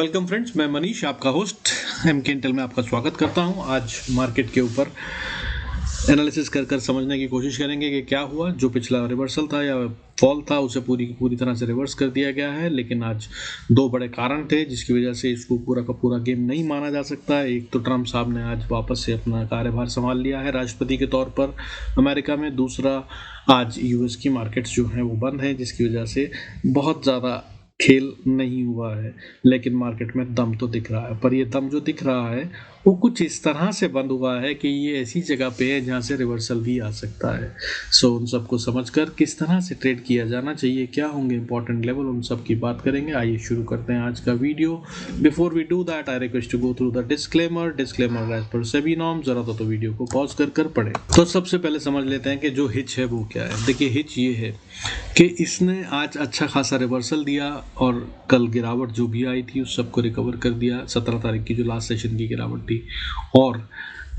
Welcome friends, मैं मनीष आपका host M के इंटेल में आपका स्वागत करता हूं। आज मार्केट के ऊपर एनालिसिस कर समझने की कोशिश करेंगे कि क्या हुआ। जो पिछला रिवर्सल था या फॉल था उसे पूरी तरह से रिवर्स कर दिया गया है, लेकिन आज दो बड़े कारण थे जिसकी वजह से इसको पूरा का पूरा गेम नहीं माना जा सकता है। एक तो ट्रम्प साहब ने आज वापस से अपना कार्यभार संभाल लिया है राष्ट्रपति के तौर पर अमेरिका में। दूसरा, आज यूएस की मार्केट्स जो हैं वो बंद हैं, जिसकी वजह से बहुत ज़्यादा खेल नहीं हुआ है, लेकिन मार्केट में दम तो दिख रहा है। पर ये दम जो दिख रहा है वो कुछ इस तरह से बंद हुआ है कि ये ऐसी जगह पे है जहाँ से रिवर्सल भी आ सकता है। सो उन सबको समझकर किस तरह से ट्रेड किया जाना चाहिए, क्या होंगे इंपॉर्टेंट लेवल, उन सब की बात करेंगे। आइए शुरू करते हैं आज का video. Before we do that I request to go through the disclaimer as per SEBI norm. जरा तो वीडियो को पॉज कर पढ़े। तो सबसे पहले समझ लेते हैं कि जो हिच है वो क्या है। देखिए, हिच ये है कि इसने आज अच्छा खासा रिवर्सल दिया और कल गिरावट जो भी आई थी उस सबको रिकवर कर दिया। 17 तारीख की जो लास्ट सेशन की गिरावट थी, और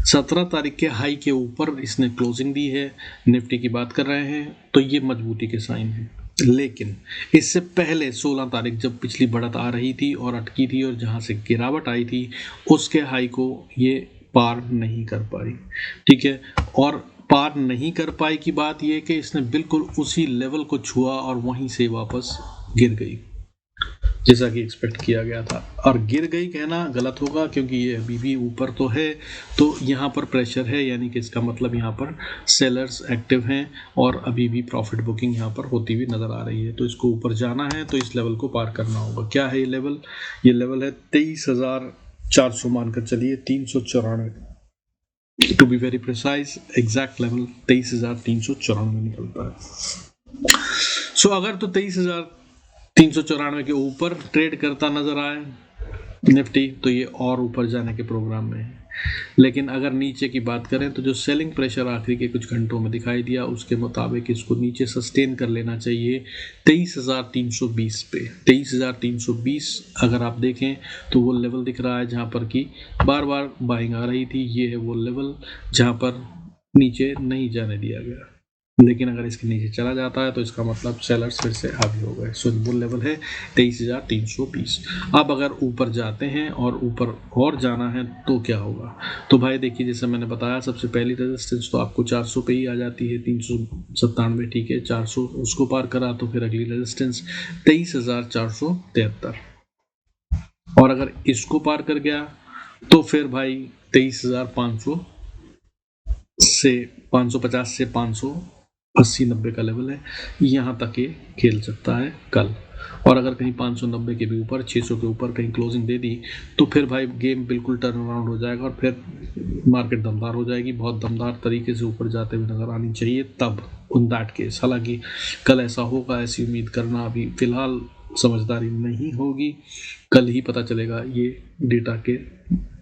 17 तारीख के हाई के ऊपर इसने क्लोजिंग दी है। निफ्टी की बात कर रहे हैं तो ये मजबूती के साइन है। लेकिन इससे पहले 16 तारीख जब पिछली बढ़त आ रही थी और अटकी थी और जहां से गिरावट आई थी उसके हाई को ये पार नहीं कर पाई। ठीक है, और पार नहीं कर पाई की बात यह कि इसने बिल्कुल उसी लेवल को छुआ और वहीं से वापस गिर गई जैसा कि एक्सपेक्ट किया गया था। और गिर गई कहना गलत होगा क्योंकि ये अभी भी ऊपर तो है, तो यहाँ पर प्रेशर है, यानी कि इसका मतलब यहाँ पर सेलर्स एक्टिव हैं और अभी भी प्रॉफिट बुकिंग यहाँ पर होती हुई नजर आ रही है। तो इसको ऊपर जाना है तो इस लेवल को पार करना होगा। क्या है ये लेवल? ये लेवल है 23,400 मानकर चलिए, 394 to be very precise. Exact level 23,394 निकलता है। सो अगर तो 23,394 के ऊपर ट्रेड करता नजर आए निफ्टी तो ये और ऊपर जाने के प्रोग्राम में है। लेकिन अगर नीचे की बात करें तो जो सेलिंग प्रेशर आखिरी के कुछ घंटों में दिखाई दिया उसके मुताबिक इसको नीचे सस्टेन कर लेना चाहिए 23,320 पे। 23,320 अगर आप देखें तो वो लेवल दिख रहा है जहां पर कि बार बार बाइंग आ रही थी। ये है वो लेवल जहां पर नीचे नहीं जाने दिया गया, लेकिन अगर इसके नीचे चला जाता है तो इसका मतलब सेलर्स फिर से हावी हो गए। सो वो लेवल है 23,320। अब अगर ऊपर जाते हैं और ऊपर और जाना है तो क्या होगा? तो भाई देखिए, जैसे मैंने बताया, सबसे पहली रेजिस्टेंस तो आपको 400 पे ही आ जाती है, 397। ठीक है, 400 उसको पार करा तो फिर अगली रेजिस्टेंस 23,473, और अगर इसको पार कर गया तो फिर भाई 23,500 से 550 से 580-90 का लेवल है, यहाँ तक ये खेल सकता है कल। और अगर कहीं 590 के भी ऊपर, 600 के ऊपर कहीं क्लोजिंग दे दी तो फिर भाई गेम बिल्कुल टर्न अराउंड हो जाएगा और फिर मार्केट दमदार हो जाएगी। बहुत दमदार तरीके से ऊपर जाते हुए नजर आनी चाहिए तब उन दैट केस। हालांकि कल ऐसा होगा ऐसी उम्मीद करना अभी फिलहाल समझदारी नहीं होगी। कल ही पता चलेगा ये डेटा के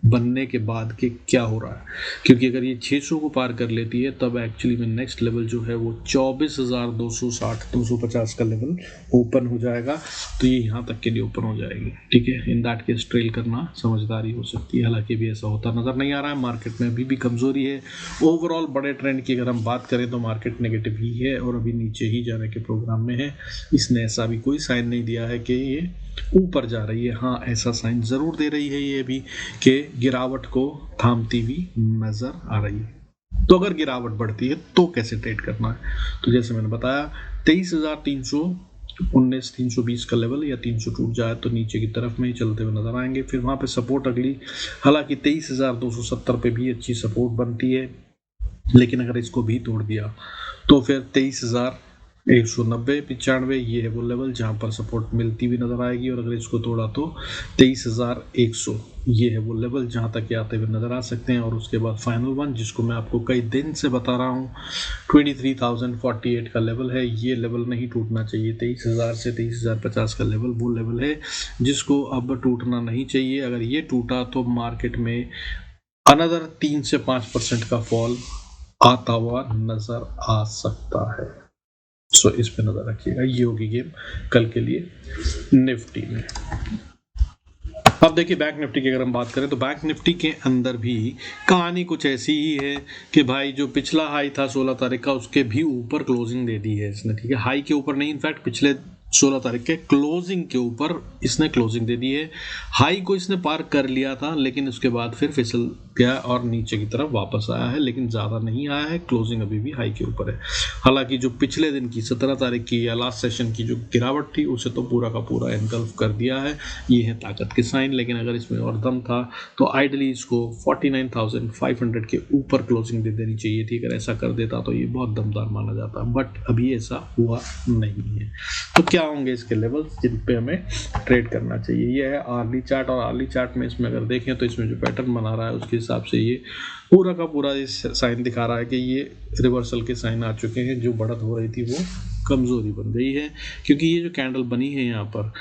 बनने के बाद के क्या हो रहा है, क्योंकि अगर ये 600 को पार कर लेती है तब एक्चुअली में नेक्स्ट लेवल जो है वो 24,260-250 का लेवल ओपन हो जाएगा। तो ये यहाँ तक के लिए ओपन हो जाएगी। ठीक है, इन दैट केस ट्रेल करना समझदारी हो सकती है। हालांकि भी ऐसा होता नजर नहीं आ रहा है। मार्केट में अभी भी कमजोरी है। ओवरऑल बड़े ट्रेंड की अगर हम बात करें तो मार्केट नेगेटिव ही है और अभी नीचे ही जाने के प्रोग्राम में है। इसने ऐसा भी कोई साइन नहीं दिया है कि ये ऊपर जा रही है। हाँ, ऐसा साइन जरूर दे रही है ये भी कि गिरावट को थामती हुई नजर आ रही है। तो अगर गिरावट बढ़ती है तो कैसे ट्रेड करना है? तो जैसे मैंने बताया, 23,319 320 का लेवल या 300 टूट जाए तो नीचे की तरफ में ही चलते हुए नजर आएंगे। फिर वहां पे सपोर्ट अगली, हालांकि 23,270 पे भी अच्छी सपोर्ट बनती है, लेकिन अगर इसको भी तोड़ दिया तो फिर 23,190-95 ये है वो लेवल जहां पर सपोर्ट मिलती हुई नजर आएगी। और अगर इसको तोड़ा तो 23,100 ये है वो लेवल जहां तक आते हुए नजर आ सकते हैं। और उसके बाद फाइनल वन, जिसको मैं आपको कई दिन से बता रहा हूं, 23,048 का लेवल है। ये लेवल नहीं टूटना चाहिए। 23,000 से 23,050 का लेवल वो लेवल है जिसको अब टूटना नहीं चाहिए। अगर ये टूटा तो मार्केट में अनदर 3 से 5% का फॉल आता हुआ नजर आ सकता है। सो इस पे नजर रखिएगा। ये होगी गेम कल के लिए निफ्टी में। अब देखिए, बैंक निफ्टी की अगर हम बात करें तो बैंक निफ्टी के अंदर भी कहानी कुछ ऐसी ही है कि भाई जो पिछला हाई था 16 तारीख का उसके भी ऊपर क्लोजिंग दे दी है इसने। ठीक है, हाई के ऊपर नहीं, इनफैक्ट पिछले 16 तारीख के क्लोजिंग के ऊपर इसने क्लोजिंग दे दी है। हाई को इसने पार कर लिया था, लेकिन उसके बाद फिर फिसल गया और नीचे की तरफ वापस आया है, लेकिन ज़्यादा नहीं आया है। क्लोजिंग अभी भी हाई के ऊपर है। हालांकि जो पिछले दिन की 17 तारीख की या लास्ट सेशन की जो गिरावट थी उसे तो पूरा का पूरा एनगल्फ कर दिया है। ये है ताकत के साइन। लेकिन अगर इसमें और दम था तो आइडली इसको 49,500 के ऊपर क्लोजिंग दे देनी चाहिए थी। अगर ऐसा कर देता तो ये बहुत दमदार माना जाता, बट अभी ऐसा हुआ नहीं है। तो क्या होंगे इसके लेवल्स जिन पे हमें ट्रेड करना चाहिए? ये है आर्ली चार्ट, और आर्ली चार्ट में इसमें अगर देखें तो इसमें जो पैटर्न बना रहा है उसके हिसाब से ये पूरा का पूरा इस साइन दिखा रहा है कि ये रिवर्सल के साइन आ चुके हैं। जो बढ़त हो रही थी वो कमजोरी बन गई है, क्योंकि ये जो कैंडल बनी है यहाँ पर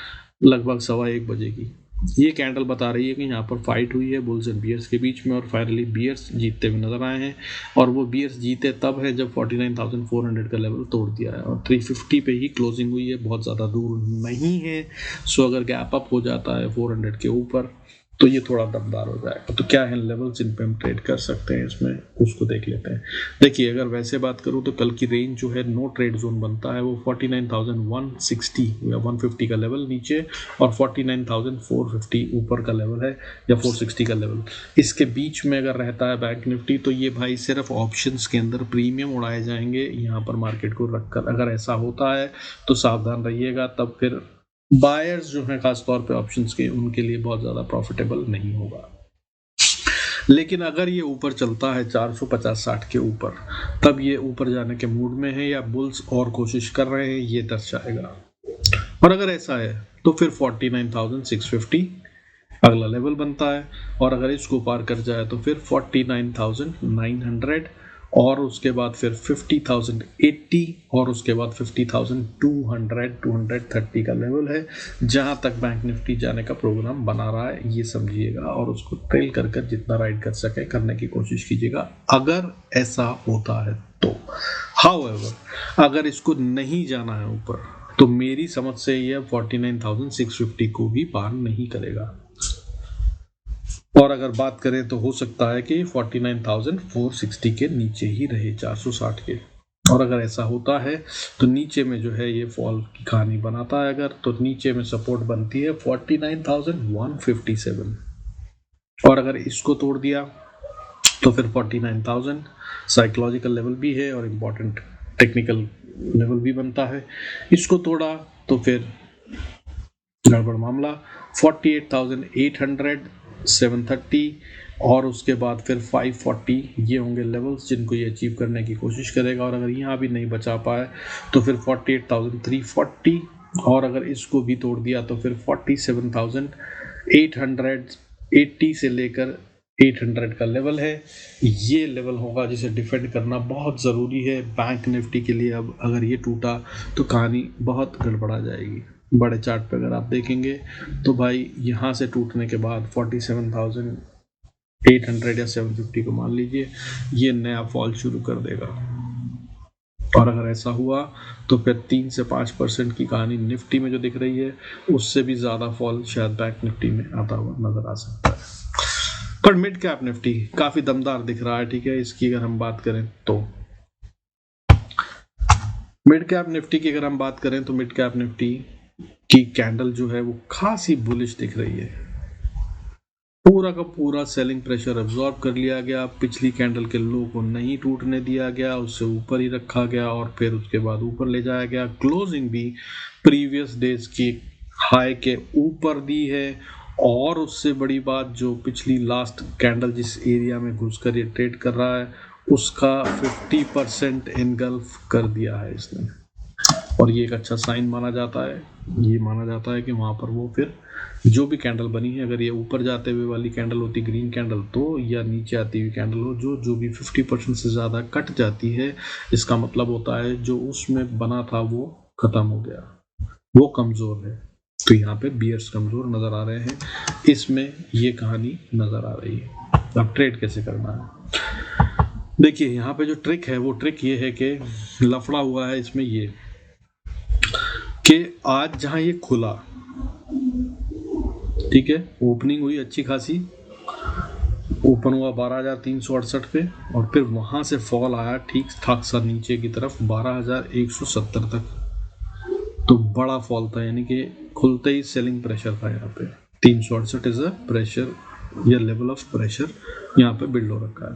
लगभग 1:15 बजे की, ये कैंडल बता रही है कि यहाँ पर फाइट हुई है बुल्स एंड बियर्स के बीच में, और फाइनली बियर्स जीतते हुए नजर आए हैं। और वो बियर्स जीते तब है जब 49,400 का लेवल तोड़ दिया है, और 350 पे ही क्लोजिंग हुई है, बहुत ज़्यादा दूर नहीं है। सो अगर गैप अप हो जाता है 400 के ऊपर तो ये थोड़ा दमदार हो जाएगा। तो क्या है लेवल जिन पे हम ट्रेड कर सकते हैं, इसमें उसको देख लेते हैं। देखिए, अगर वैसे बात करूं तो कल की रेंज जो है नो ट्रेड जोन बनता है वो 49,160 या 150 का लेवल नीचे, और 49,450 ऊपर का लेवल है, या 460 का लेवल। इसके बीच में अगर रहता है बैंक निफ्टी तो ये भाई सिर्फ ऑप्शंस के अंदर प्रीमियम उड़ाए जाएंगे यहाँ पर मार्केट को रखकर। अगर ऐसा होता है तो सावधान रहिएगा, तब फिर बायर्स जो हैं खासतौर पे ऑप्शंस के, उनके लिए बहुत ज़्यादा प्रॉफिटेबल नहीं होगा। लेकिन अगर ये ऊपर चलता है 450-60 के ऊपर, तब ये ऊपर जाने के मूड में है या बुल्स और कोशिश कर रहे हैं, ये दर्शाएगा। और अगर ऐसा है तो फिर 49,650 अगला लेवल बनता है, और अगर इसको पार कर जाए तो फिर 49,900, और उसके बाद फिर 50,080, और उसके बाद 50,230 का लेवल है जहां तक बैंक निफ्टी जाने का प्रोग्राम बना रहा है, ये समझिएगा। और उसको ट्रेल कर कर जितना राइड कर सके करने की कोशिश कीजिएगा, अगर ऐसा होता है तो। हाउएवर, अगर इसको नहीं जाना है ऊपर तो मेरी समझ से ये 49,650 को भी पार नहीं करेगा। और अगर बात करें तो हो सकता है कि 49,460 के नीचे ही रहे, 460 के। और अगर ऐसा होता है तो नीचे में जो है ये फॉल की कहानी बनाता है। अगर तो नीचे में सपोर्ट बनती है 49,157, और अगर इसको तोड़ दिया तो फिर 49,000 साइकोलॉजिकल लेवल भी है और इम्पोर्टेंट टेक्निकल लेवल भी बनता है। इसको तोड़ा तो फिर गड़बड़ मामला, 48,800, 730, और उसके बाद फिर 540, ये होंगे लेवल्स जिनको ये अचीव करने की कोशिश करेगा। और अगर यहाँ भी नहीं बचा पाए तो फिर 48,340, और अगर इसको भी तोड़ दिया तो फिर 47,880 से लेकर 800 का लेवल है। ये लेवल होगा जिसे डिफेंड करना बहुत ज़रूरी है बैंक निफ्टी के लिए। अब अगर ये टूटा तो कहानी बहुत गड़बड़ा जाएगी। बड़े चार्ट पे अगर आप देखेंगे तो भाई यहाँ से टूटने के बाद 47,800 या 750 को मान लीजिए ये नया फॉल शुरू कर देगा। और अगर ऐसा हुआ तो फिर 3 से 5% की कहानी निफ्टी में जो दिख रही है उससे भी ज़्यादा फॉल शायद बैंक निफ्टी में आता हुआ नजर आ सकता है। पर मिड कैप निफ्टी काफ़ी दमदार दिख रहा है, ठीक है। इसकी अगर हम बात करें तो मिड कैप निफ्टी की अगर हम बात करें तो मिड कैप निफ्टी की कैंडल जो है वो खासी बुलिश दिख रही है। पूरा का पूरा सेलिंग प्रेशर अब्सॉर्ब कर लिया गया, पिछली कैंडल के लो को नहीं टूटने दिया गया, उससे ऊपर ही रखा गया और फिर उसके बाद ऊपर ले जाया गया। क्लोजिंग भी प्रीवियस डेज की हाई के ऊपर दी है, और उससे बड़ी बात जो पिछली लास्ट कैंडल जिस एरिया में घुसकर ये ट्रेड कर रहा है उसका 50% एनगल्फ कर दिया है इसने। और ये एक अच्छा साइन माना जाता है। ये माना जाता है कि वहाँ पर वो फिर जो भी कैंडल बनी है, अगर ये ऊपर जाते हुए वाली कैंडल होती ग्रीन कैंडल तो, या नीचे आती हुई कैंडल हो, जो भी 50% से ज़्यादा कट जाती है, इसका मतलब होता है जो उसमें बना था वो ख़त्म हो गया, वो कमज़ोर है। तो यहाँ पे बियर्स कमज़ोर नज़र आ रहे हैं, इसमें ये कहानी नज़र आ रही है। अब ट्रेड कैसे करना है? देखिए, यहाँ पे जो ट्रिक है वो ट्रिक ये है कि लफड़ा हुआ है इसमें ये कि आज जहां ये खुला, ठीक है, ओपनिंग हुई अच्छी खासी, ओपन हुआ 12,368 पे, और फिर वहां से फॉल आया ठीक ठाक सा नीचे की तरफ 12,170 तक। तो बड़ा फॉल था, यानी कि खुलते ही सेलिंग प्रेशर था यहाँ पे। 368 इज अ प्रेशर या लेवल ऑफ प्रेशर यहाँ पे बिल्ड हो रखा है।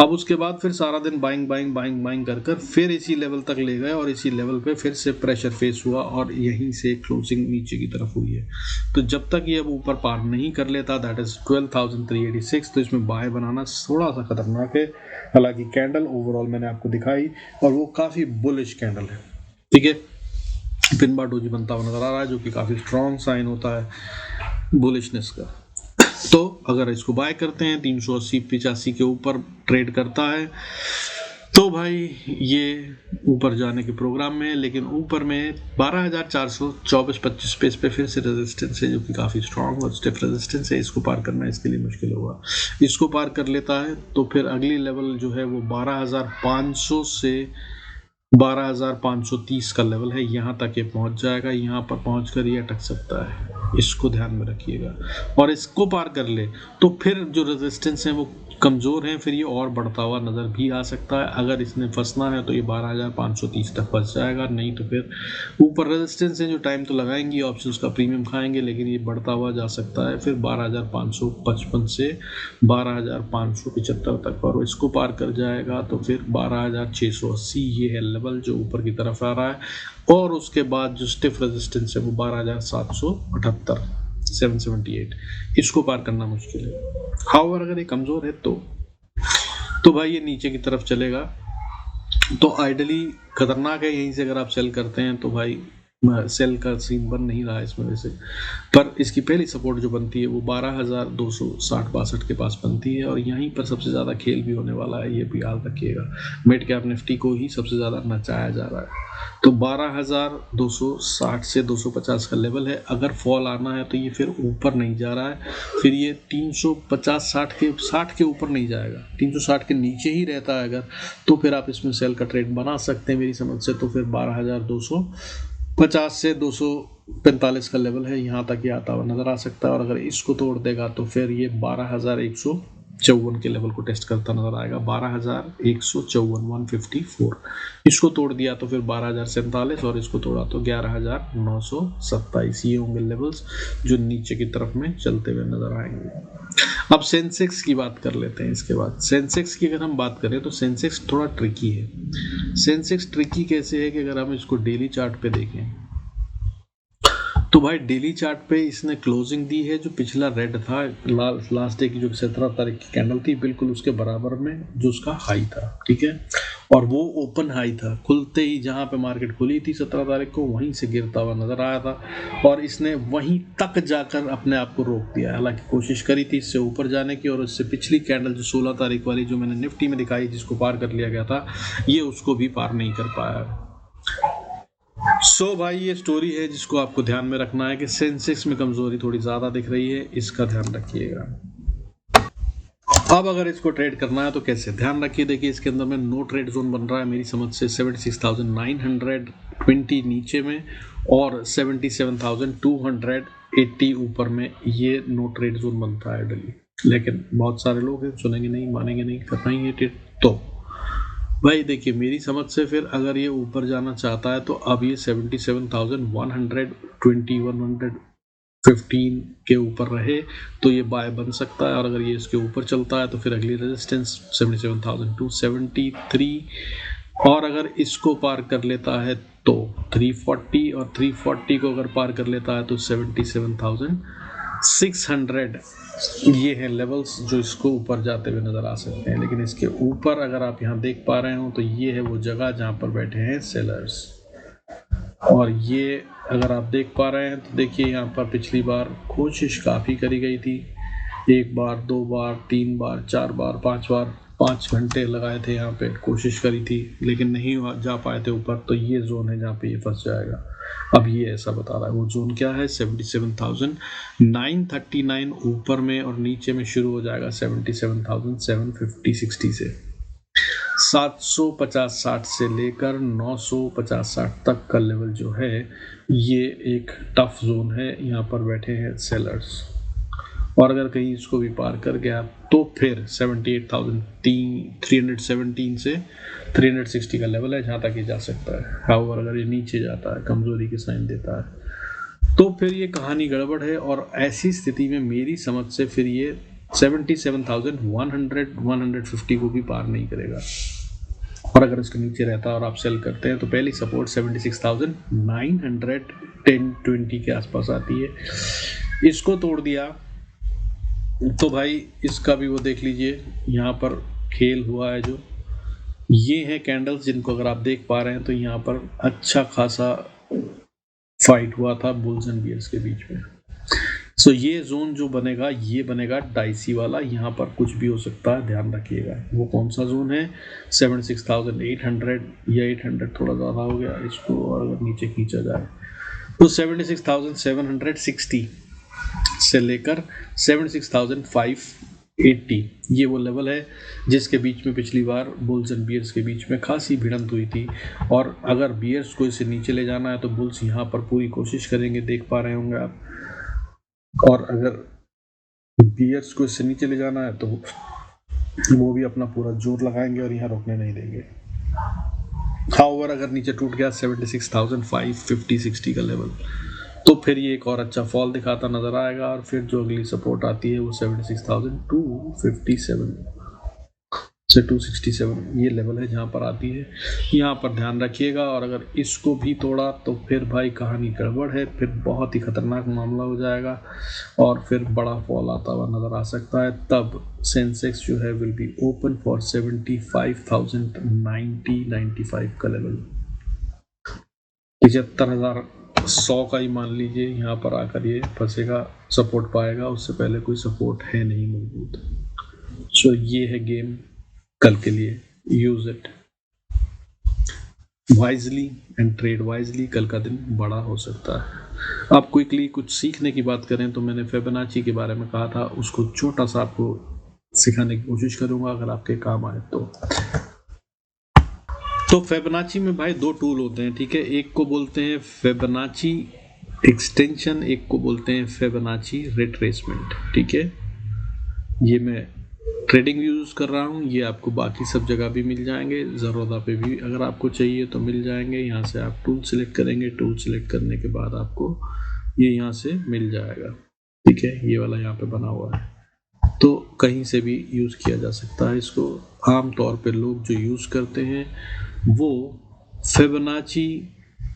अब उसके बाद फिर सारा दिन बाइंग बाइंग बाइंग बाइंग कर फिर इसी लेवल तक ले गए और इसी लेवल पे फिर से प्रेशर फेस हुआ और यहीं से क्लोजिंग नीचे की तरफ हुई है। तो जब तक ये अब ऊपर पार नहीं कर लेता, दैट इज 12,386, तो इसमें बाय बनाना थोड़ा सा खतरनाक है। हालांकि कैंडल ओवरऑल मैंने आपको दिखाई और वो काफी बुलिश कैंडल है, ठीक है। पिन बार डोजी बनता हुआ नजर आ रहा है, जो कि काफी स्ट्रॉन्ग साइन होता है बुलिशनेस का। तो अगर इसको बाय करते हैं 380-85 के ऊपर ट्रेड करता है तो भाई ये ऊपर जाने के प्रोग्राम में है, लेकिन ऊपर में 12,424-25 पे इस पे फिर से रेजिस्टेंस है, जो कि काफ़ी स्ट्रॉन्ग और स्टिफ रेजिस्टेंस है। इसको पार करना इसके लिए मुश्किल होगा। इसको पार कर लेता है तो फिर अगली लेवल जो है वो 12,500 से 12,530 का लेवल है, यहाँ तक ये पहुँच जाएगा। यहाँ पर पहुँचकर ये अटक सकता है, इसको ध्यान में रखिएगा। और इसको पार कर ले तो फिर जो रेजिस्टेंस है वो कमज़ोर है, फिर ये और बढ़ता हुआ नज़र भी आ सकता है। अगर इसने फंसना है तो ये 12,530 तक फंस जाएगा, नहीं तो फिर ऊपर रेजिस्टेंस है जो टाइम तो लगाएंगी, ऑप्शंस का प्रीमियम खाएंगे, लेकिन ये बढ़ता हुआ जा सकता है फिर 12,555 से 12,575 तक। और इसको पार कर जाएगा तो फिर 12,680 ये है लेवल जो ऊपर की तरफ आ रहा है। और उसके बाद जो स्टिफ रेजिस्टेंस है वो 12,778 778, इसको पार करना मुश्किल है। हाउएवर अगर ये कमजोर है तो भाई ये नीचे की तरफ चलेगा, तो आइडली खतरनाक है। यहीं से अगर आप सेल करते हैं तो भाई सेल का सीन बन नहीं रहा है इसमें वैसे, पर इसकी पहली सपोर्ट जो बनती है वो 12,260-62 के पास बनती है और यहीं पर सबसे ज़्यादा खेल भी होने वाला है, ये भी याद रखिएगा। मिड कैप निफ्टी को ही सबसे ज़्यादा नचाया जा रहा है। तो 12,260 से 250 का लेवल है। अगर फॉल आना है तो ये फिर ऊपर नहीं जा रहा है, फिर ये 350-60 के ऊपर नहीं जाएगा, 360 के नीचे ही रहता है अगर, तो फिर आप इसमें सेल का ट्रेड बना सकते हैं मेरी समझ से। तो फिर 12,250 से 245 का लेवल है, यहाँ तक ये आता हुआ नजर आ सकता है। और अगर इसको तोड़ देगा तो फिर ये 12,154 के लेवल को टेस्ट करता नजर आएगा। 12,154 154, इसको तोड़ दिया तो फिर 12,047 और इसको तोड़ा तो 11,927। ये होंगे लेवल्स जो नीचे की तरफ में चलते हुए नजर आएंगे। अब सेंसेक्स की बात कर लेते हैं। इसके बाद सेंसेक्स की अगर हम बात करें तो सेंसेक्स थोड़ा ट्रिकी है। सेंसेक्स ट्रिकी कैसे है कि अगर हम इसको डेली चार्ट पे देखें तो भाई डेली चार्ट पे इसने क्लोजिंग दी है जो पिछला रेड था लास्ट डे की, जो 17 तारीख की कैंडल थी, बिल्कुल उसके बराबर में जो उसका हाई था, ठीक है। और वो ओपन हाई था, खुलते ही जहां पे मार्केट खुली थी 17 तारीख को वहीं से गिरता हुआ नजर आया था और इसने वहीं तक जाकर अपने आप को रोक दिया। हालांकि कोशिश करी थी इससे ऊपर जाने की, और इससे पिछली कैंडल जो 16 तारीख वाली जो मैंने निफ्टी में दिखाई जिसको पार कर लिया गया था, ये उसको भी पार नहीं कर पाया। भाई ये स्टोरी है जिसको आपको ध्यान में रखना है कि सेंसेक्स में कमजोरी थोड़ी ज्यादा दिख रही है, इसका ध्यान रखिएगा। अब अगर इसको ट्रेड करना है तो कैसे, ध्यान रखिए। देखिए इसके अंदर में नो ट्रेड जोन बन रहा है मेरी समझ से 76,920 नीचे में और 77,280 ऊपर में, ये नो ट्रेड जोन बनता है डेली। लेकिन बहुत सारे लोग हैं सुनेंगे नहीं, मानेंगे नहीं, करना ही है ट्रेड। तो भाई देखिए मेरी समझ से फिर अगर ये ऊपर जाना चाहता है तो अब ये 77,120-115 के ऊपर रहे तो ये बाय बन सकता है। और अगर ये इसके ऊपर चलता है तो फिर अगली रेजिस्टेंस 77,273, और अगर इसको पार कर लेता है तो 340, और 340 को अगर पार कर लेता है तो 77,600, ये हैं लेवल्स जो इसको ऊपर जाते हुए नज़र आ सकते हैं। लेकिन इसके ऊपर अगर आप यहाँ देख पा रहे हो तो ये है वो जगह जहाँ पर बैठे हैं सेलर्स, और ये अगर आप देख पा रहे हैं तो देखिए यहाँ पर पिछली बार कोशिश काफ़ी करी गई थी, 1 बार 2 बार 3 बार 4 बार 5 बार, 5 घंटे लगाए थे यहाँ पे, कोशिश करी थी लेकिन नहीं जा पाए थे ऊपर। तो ये जोन है जहाँ पे ये फंस जाएगा। अब ये ऐसा बता रहा है, वो जोन क्या है 77,939 ऊपर में, और नीचे में शुरू हो जाएगा 77,750-60 से। 750-60 से लेकर 950-60 तक का लेवल जो है ये एक टफ जोन है, यहाँ पर बैठे हैं सेलर्स। और अगर कहीं इसको भी पार कर गया तो फिर 78,317 से 360 का लेवल है जहाँ तक ये जा सकता है। हाउएवर अगर ये नीचे जाता है, कमजोरी के साइन देता है, तो फिर ये कहानी गड़बड़ है। और ऐसी स्थिति में मेरी समझ से फिर ये 77,100 150 को भी पार नहीं करेगा। और अगर इसके नीचे रहता है और आप सेल करते हैं तो पहली सपोर्ट 76,900 10-20 के आसपास आती है। इसको तोड़ दिया तो भाई इसका भी वो देख लीजिए, यहाँ पर खेल हुआ है जो ये है कैंडल्स जिनको अगर आप देख पा रहे हैं, तो यहाँ पर अच्छा खासा फाइट हुआ था बुल्स एंड बियर्स के बीच में। सो ये जोन जो बनेगा ये बनेगा डाइसी वाला, यहाँ पर कुछ भी हो सकता है, ध्यान रखिएगा। वो कौन सा जोन है? 76,800 या 800 थोड़ा ज़्यादा हो गया इसको, और अगर नीचे खींचा जाए तो 76,760 से लेकर 76,580 ये वो लेवल है जिसके बीच में पिछली बार बुल्स एंड बियर्स के बीच में खासी भिड़ंत हुई थी। और अगर बियर्स को इसे नीचे ले जाना है तो बुल्स यहाँ पर पूरी कोशिश करेंगे, देख पा रहे होंगे आप। और अगर बियर्स को इससे नीचे ले जाना है तो वो भी अपना पूरा जोर लगाएंगे और यहाँ रोकने नहीं देंगे। हाउएवर अगर नीचे टूट गया 76,550-60 का लेवल, तो फिर ये एक और अच्छा फॉल दिखाता नजर आएगा। और फिर जो अगली सपोर्ट आती है वो 76,257 से 267 ये लेवल है जहाँ पर आती है, यहाँ पर ध्यान रखिएगा। और अगर इसको भी तोड़ा तो फिर भाई कहानी गड़बड़ है, फिर बहुत ही खतरनाक मामला हो जाएगा और फिर बड़ा फॉल आता हुआ नजर आ सकता है। तब सेंसेक्स जो है विल बी ओपन फॉर 75,090-95 का लेवल, 75,100 का ही मान लीजिए यहाँ पर आकर ये फंसेगा, सपोर्ट पाएगा। उससे पहले कोई सपोर्ट है नहीं मौजूद। सो ये है गेम कल के लिए। Use it wisely and trade wisely, कल का दिन बड़ा हो सकता है। आप क्विकली कुछ सीखने की बात करें तो मैंने फिबोनाची के बारे में कहा था, उसको छोटा सा आपको सिखाने की कोशिश करूंगा अगर आपके काम आए तो फिबोनाची में भाई दो टूल होते हैं, ठीक है। एक को बोलते हैं फिबोनाची एक्सटेंशन, एक को बोलते हैं फिबोनाची रिट्रेसमेंट, ठीक है। ये मैं ट्रेडिंग यूज कर रहा हूँ, ये आपको बाकी सब जगह भी मिल जाएंगे, ज़रोदा पे भी अगर आपको चाहिए तो मिल जाएंगे। यहाँ से आप टूल सिलेक्ट करेंगे, टूल सिलेक्ट करने के बाद आपको ये यहाँ से मिल जाएगा, ठीक है। ये वाला यहाँ पे बना हुआ है, तो कहीं से भी यूज़ किया जा सकता है इसको। आम तौर पे लोग जो यूज़ करते हैं वो फिबोनाची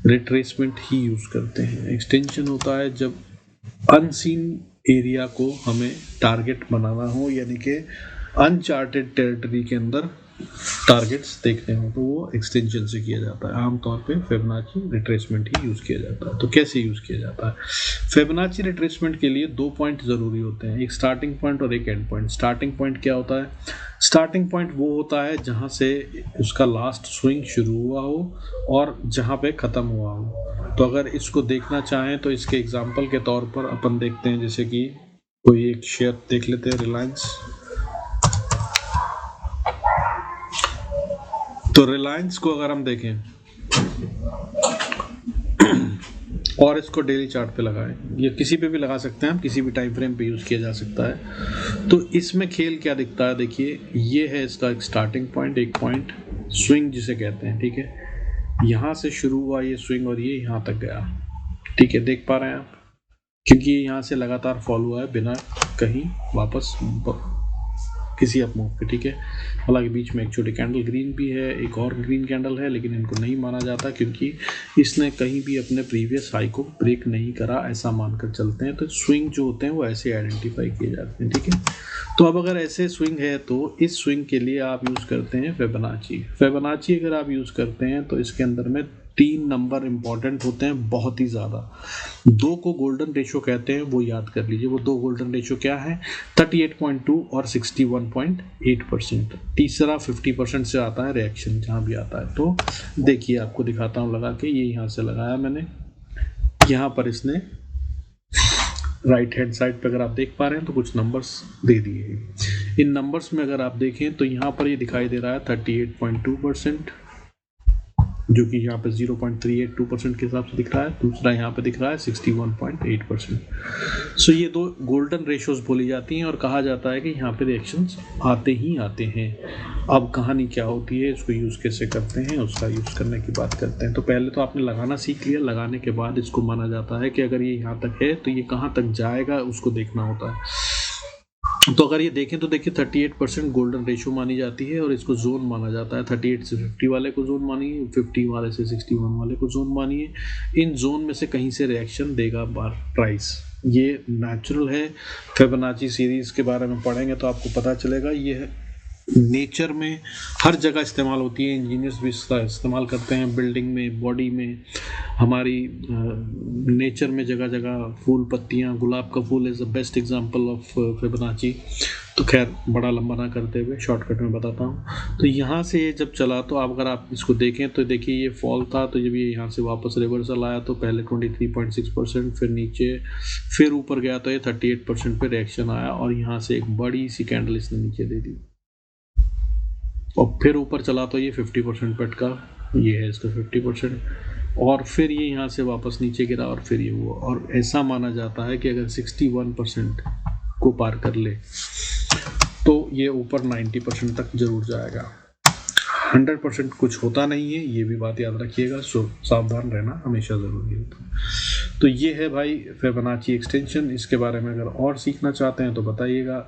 रिट्रेसमेंट ही यूज़ करते हैं। एक्सटेंशन होता है जब अनसीन एरिया को हमें टारगेट बनाना हो, यानी कि अनचार्टेड टेरिटरी के अंदर टारगेट्स देखने हो, तो वो एक्सटेंशन से किया जाता है। आमतौर पे फिबोनाची रिट्रेसमेंट ही यूज़ किया जाता है। तो कैसे यूज़ किया जाता है? फिबोनाची रिट्रेसमेंट के लिए दो पॉइंट ज़रूरी होते हैं, एक स्टार्टिंग पॉइंट और एक एंड पॉइंट। स्टार्टिंग पॉइंट क्या होता है? स्टार्टिंग पॉइंट वो होता है जहाँ से उसका लास्ट स्विंग शुरू हुआ हो और जहाँ पे ख़त्म हुआ हो। तो अगर इसको देखना चाहें तो इसके एग्जाम्पल के तौर पर अपन देखते हैं, जैसे कि कोई एक शेयर देख लेते हैं, रिलायंस। तो रिलायंस को अगर हम देखें और इसको डेली चार्ट पे लगाएं, या किसी पे भी लगा सकते हैं हम, किसी भी टाइम फ्रेम पे यूज़ किया जा सकता है। तो इसमें खेल क्या दिखता है, देखिए ये है इसका एक स्टार्टिंग पॉइंट, एक पॉइंट स्विंग जिसे कहते हैं, ठीक है। यहाँ से शुरू हुआ ये स्विंग और ये यहाँ तक गया, ठीक है, देख पा रहे हैं आप, क्योंकि ये यहाँ से लगातार फॉल हुआ है बिना कहीं वापस किसी अप मूव पे, ठीक है। हालांकि बीच में एक छोटी कैंडल ग्रीन भी है, एक और ग्रीन कैंडल है, लेकिन इनको नहीं माना जाता क्योंकि इसने कहीं भी अपने प्रीवियस हाई को ब्रेक नहीं करा, ऐसा मानकर चलते हैं। तो स्विंग जो होते हैं वो ऐसे आइडेंटिफाई किए जाते हैं, ठीक है। तो अब अगर ऐसे स्विंग है तो इस स्विंग के लिए आप यूज़ करते हैं फिबोनाची। फिबोनाची अगर आप यूज़ करते हैं तो इसके अंदर में 3 नंबर इंपॉर्टेंट होते हैं, बहुत ही ज़्यादा। 2 को गोल्डन रेशो कहते हैं, वो याद कर लीजिए। वो 2 गोल्डन रेशो क्या है? 38.2 और 61.8%। तीसरा 50% से आता है रिएक्शन, जहाँ भी आता है। तो देखिए आपको दिखाता हूँ लगा के, ये यहाँ से लगाया मैंने, यहाँ पर इसने राइट हैंड साइड पे अगर आप देख पा रहे हैं तो कुछ नंबर्स दे दिए। इन नंबर्स में अगर आप देखें तो यहाँ पर ये दिखाई दे रहा है 38.2%, जो कि यहाँ पे 0.382% के हिसाब से दिख रहा है, दूसरा यहाँ पे दिख रहा है 61.8%। सो ये दो गोल्डन रेशियोज बोली जाती हैं और कहा जाता है कि यहाँ पे रिएक्शंस आते ही आते हैं। अब कहानी क्या होती है, इसको यूज़ कैसे करते हैं, उसका यूज़ करने की बात करते हैं। तो पहले तो आपने लगाना सीख लिया, लगाने के बाद इसको माना जाता है कि अगर ये यहाँ तक है तो ये कहाँ तक जाएगा उसको देखना होता है। तो अगर ये देखें तो देखिए 38% गोल्डन रेशियो मानी जाती है और इसको जोन माना जाता है। 38 से 50 वाले को जोन मानिए, 50 वाले से 61 वाले को जोन मानिए। इन जोन में से कहीं से रिएक्शन देगा प्राइस, ये नेचुरल है। फिबोनाची सीरीज के बारे में पढ़ेंगे तो आपको पता चलेगा। ये नेचर में हर जगह इस्तेमाल होती है, इंजीनियर्स भी इसका इस्तेमाल करते हैं, बिल्डिंग में, बॉडी में, हमारी नेचर में जगह जगह फूल पत्तियां, गुलाब का फूल is the best example of Fibonacci. तो खैर बड़ा लंबा ना करते हुए शॉर्टकट में बताता हूँ। तो यहाँ से ये जब चला तो अगर आप इसको देखें तो देखिए ये फॉल था, तो जब ये यहाँ से वापस रिवर्सल आया तो पहले 23.6%, फिर नीचे, फिर ऊपर गया तो ये 38% पे रिएक्शन आया और यहाँ से एक बड़ी सी कैंडल इसने नीचे दे दी और फिर ऊपर चला तो ये 50% पेट का, ये है इसका 50%, और फिर ये यहाँ से वापस नीचे गिरा और फिर ये हुआ। और ऐसा माना जाता है कि अगर 61% को पार कर ले तो ये ऊपर 90% तक जरूर जाएगा। 100% कुछ होता नहीं है, ये भी बात याद रखिएगा। सो सावधान रहना हमेशा ज़रूरी होता है। तो ये है भाई फिबोनाची एक्सटेंशन। इसके बारे में अगर और सीखना चाहते हैं तो बताइएगा।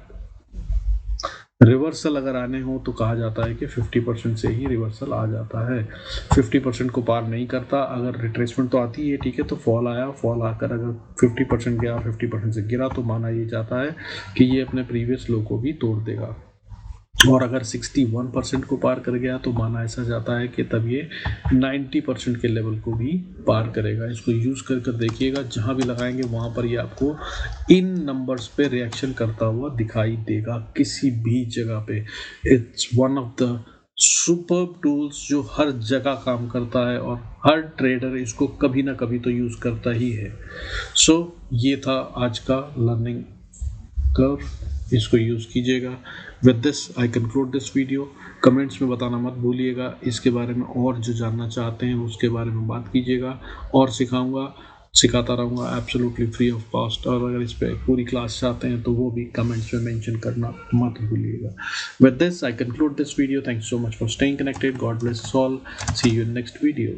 रिवर्सल अगर आने हो तो कहा जाता है कि 50% से ही रिवर्सल आ जाता है, 50% को पार नहीं करता। अगर रिट्रेसमेंट तो आती है, ठीक है, तो फॉल आया, फॉल आकर अगर 50% गया, 50% से गिरा तो माना ये जाता है कि ये अपने प्रीवियस लो को भी तोड़ देगा। और अगर 61% को पार कर गया तो माना ऐसा जाता है कि तब ये 90% के लेवल को भी पार करेगा। इसको यूज़ कर देखिएगा, जहाँ भी लगाएंगे वहाँ पर ये आपको इन नंबर्स पे रिएक्शन करता हुआ दिखाई देगा, किसी भी जगह पे। It's one of the superb tools जो हर जगह काम करता है और हर ट्रेडर इसको कभी ना कभी तो यूज़ करता ही है। सो ये था आज का लर्निंग कर्व, इसको यूज़ कीजिएगा। With this I conclude this video. Comments में बताना मत भूलिएगा, इसके बारे में और जो जानना चाहते हैं उसके बारे में बात कीजिएगा, और सिखाता रहूँगा एब्सोल्युटली फ्री ऑफ कॉस्ट। और अगर इस पर पूरी क्लास चाहते हैं तो वो भी कमेंट्स में मेंशन करना मत भूलिएगा। With this I conclude this video. Thank you so much for staying connected. God bless all. See you in next video.